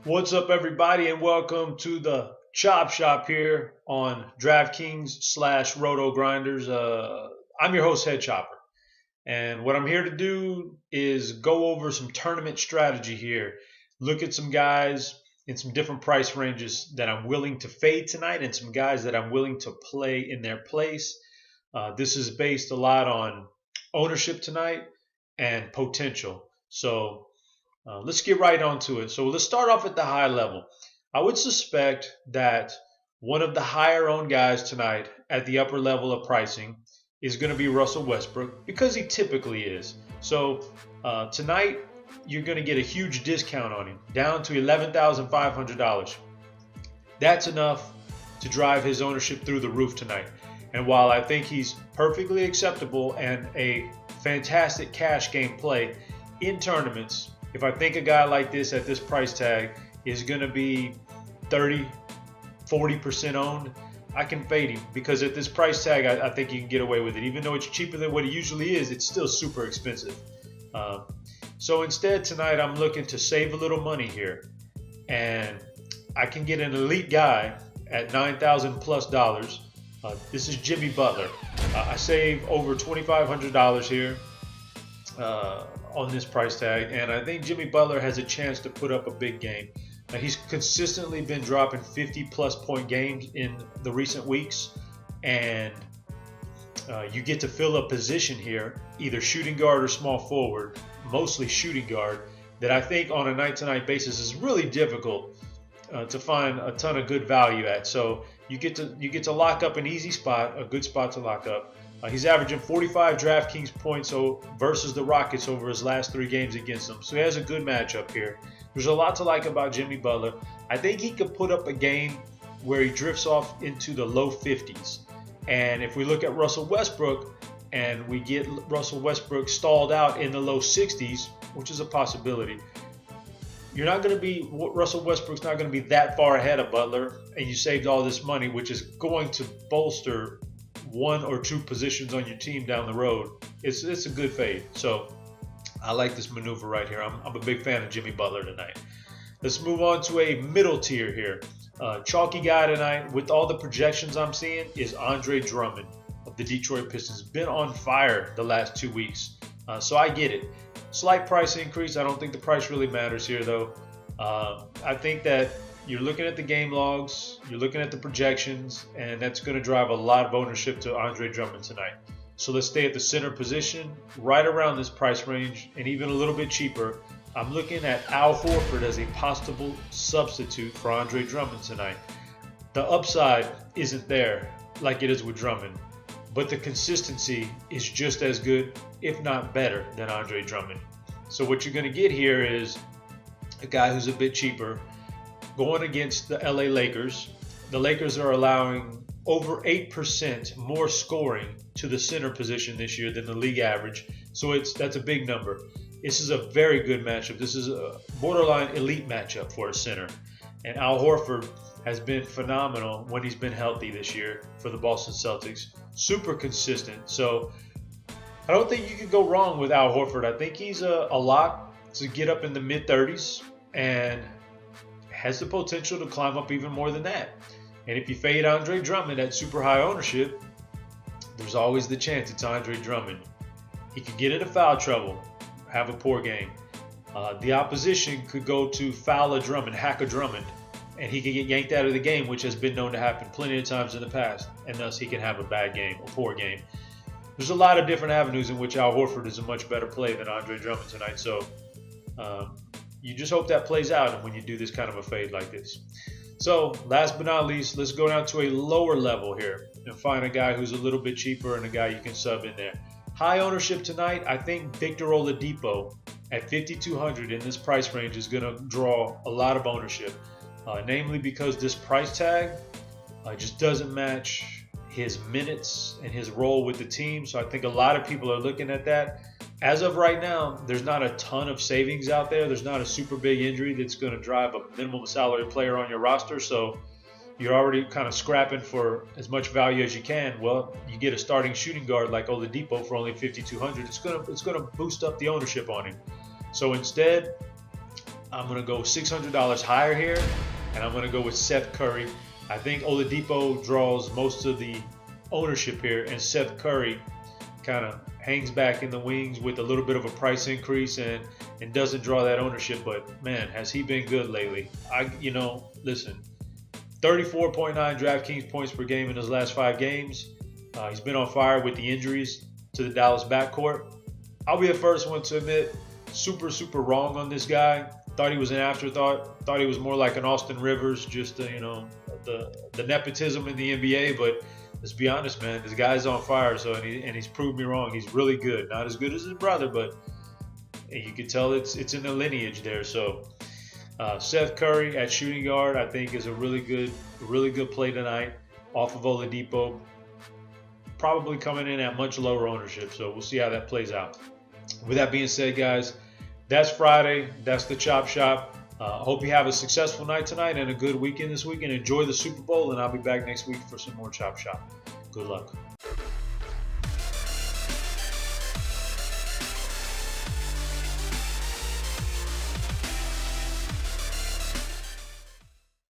What's up, everybody, and welcome to the Chop Shop here on DraftKings / RotoGrinders. I'm your host, Head Chopper, and what I'm here to do is go over some tournament strategy here. Look at some guys in some different price ranges that I'm willing to fade tonight, and some guys that I'm willing to play in their place. This is based a lot on ownership tonight and potential. So let's get right onto it. So let's start off at the high level. I would suspect that one of the higher owned guys tonight at the upper level of pricing is going to be Russell Westbrook because he typically is. So tonight you're going to get a huge discount on him, down to $11,500. That's enough to drive his ownership through the roof tonight. And while I think he's perfectly acceptable and a fantastic cash game play in tournaments, if I think a guy like this at this price tag is going to be 30, 40% owned, I can fade him because at this price tag, I think you can get away with it. Even though it's cheaper than what it usually is, it's still super expensive. So instead tonight, I'm looking to save a little money here. And I can get an elite guy at $9,000+. This is Jimmy Butler. I save over $2,500 here on this price tag, and I think Jimmy Butler has a chance to put up a big game. He's consistently been dropping 50+ point games in the recent weeks, and you get to fill a position here, either shooting guard or small forward, mostly shooting guard, that I think on a night-to-night basis is really difficult to find a ton of good value at. So you get to lock up an easy spot, a good spot to lock up. He's averaging 45 DraftKings points versus the Rockets over his last 3 games against them. So he has a good matchup here. There's a lot to like about Jimmy Butler. I think he could put up a game where he drifts off into the low 50s. And if we look at Russell Westbrook and we get Russell Westbrook stalled out in the low 60s, which is a possibility, Russell Westbrook's not going to be that far ahead of Butler, and you saved all this money, which is going to bolster 1 or 2 positions on your team down the road. It's a good fade. So I like this maneuver right here. I'm a big fan of Jimmy Butler tonight. Let's move on to a middle tier here. Chalky guy tonight with all the projections I'm seeing is Andre Drummond of the Detroit Pistons. Been on fire the last 2 weeks. So I get it. Slight price increase. I don't think the price really matters here though. I think that you're looking at the game logs, you're looking at the projections, and that's going to drive a lot of ownership to Andre Drummond tonight. So let's stay at the center position, right around this price range, and even a little bit cheaper. I'm looking at Al Horford as a possible substitute for Andre Drummond tonight. The upside isn't there like it is with Drummond, but the consistency is just as good, if not better, than Andre Drummond. So what you're going to get here is a guy who's a bit cheaper, going against the LA Lakers. The Lakers are allowing over 8% more scoring to the center position this year than the league average. So that's a big number. This is a very good matchup. This is a borderline elite matchup for a center. And Al Horford has been phenomenal when he's been healthy this year for the Boston Celtics. Super consistent. So I don't think you could go wrong with Al Horford. I think he's a lock to get up in the mid-30s and has the potential to climb up even more than that. And if you fade Andre Drummond at super high ownership, there's always the chance it's Andre Drummond. He could get into foul trouble, have a poor game. The opposition could go to foul a Drummond, hack a Drummond, and he could get yanked out of the game, which has been known to happen plenty of times in the past, and thus he can have a bad game, a poor game. There's a lot of different avenues in which Al Horford is a much better play than Andre Drummond tonight. So you just hope that plays out when you do this kind of a fade like this. So last but not least, let's go down to a lower level here and find a guy who's a little bit cheaper and a guy you can sub in there. High ownership tonight, I think Victor Oladipo at $5,200 in this price range is going to draw a lot of ownership, namely because this price tag just doesn't match his minutes and his role with the team. So I think a lot of people are looking at that. As of right now, there's not a ton of savings out there. There's not a super big injury that's going to drive a minimum salary player on your roster. So you're already kind of scrapping for as much value as you can. Well, you get a starting shooting guard like Oladipo for only $5,200. It's going to boost up the ownership on him. So instead, I'm going to go $600 higher here, and I'm going to go with Seth Curry. I think Oladipo draws most of the ownership here, and Seth Curry kind of hangs back in the wings with a little bit of a price increase and doesn't draw that ownership. But man, has he been good lately? Listen, 34.9 DraftKings points per game in his last 5 games. He's been on fire with the injuries to the Dallas backcourt. I'll be the first one to admit, super wrong on this guy. Thought he was an afterthought. Thought he was more like an Austin Rivers, just the nepotism in the NBA. But let's be honest, man, this guy's on fire. So and he's proved me wrong. He's really good. Not as good as his brother, but you can tell it's in the lineage there. So Seth Curry at shooting guard, I think, is a really good play tonight off of Oladipo. Probably coming in at much lower ownership. So we'll see how that plays out. With that being said, guys, that's Friday. That's the Chop Shop. Hope you have a successful night tonight and a good weekend this weekend. Enjoy the Super Bowl, and I'll be back next week for some more Chop Shop. Good luck.